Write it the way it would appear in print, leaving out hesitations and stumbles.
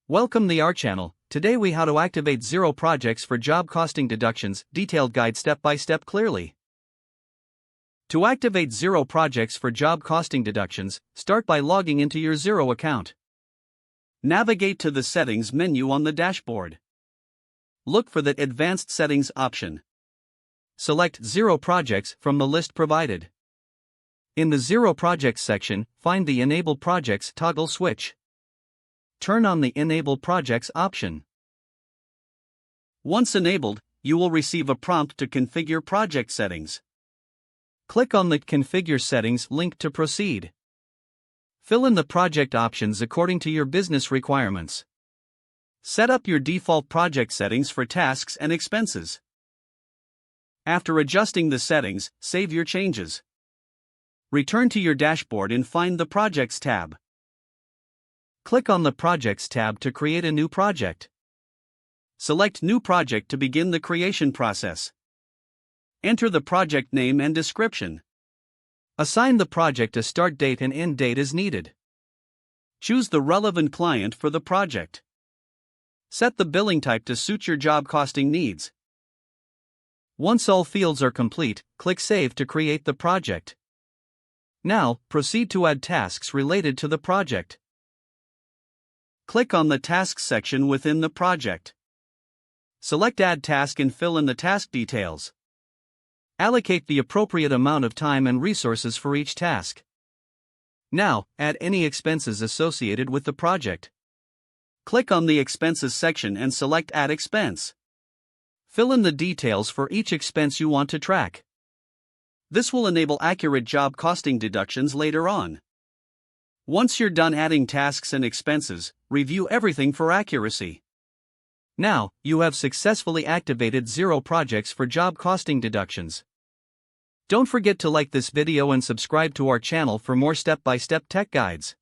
Welcome to our channel. Today we how to activate Xero Projects for job costing deductions, detailed guide step by step clearly. To activate Xero Projects for job costing deductions, start by logging into your Xero account. Navigate to the Settings menu on the dashboard. Look for the Advanced Settings option. Select Xero Projects from the list provided. In the Xero Projects section, find the Enable Projects toggle switch. Turn on the Enable Projects option. Once enabled, you will receive a prompt to configure project settings. Click on the Configure Settings link to proceed. Fill in the project options according to your business requirements. Set up your default project settings for tasks and expenses. After adjusting the settings, save your changes. Return to your dashboard and find the Projects tab. Click on the Projects tab to create a new project. Select New Project to begin the creation process. Enter the project name and description. Assign the project a start date and end date as needed. Choose the relevant client for the project. Set the billing type to suit your job costing needs. Once all fields are complete, click Save to create the project. Now, proceed to add tasks related to the project. Click on the Tasks section within the project. Select Add Task and fill in the task details. Allocate the appropriate amount of time and resources for each task. Now, add any expenses associated with the project. Click on the Expenses section and select Add Expense. Fill in the details for each expense you want to track. This will enable accurate job costing deductions later on. Once you're done adding tasks and expenses, review everything for accuracy. Now, you have successfully activated Xero Projects for job costing deductions. Don't forget to like this video and subscribe to our channel for more step-by-step tech guides.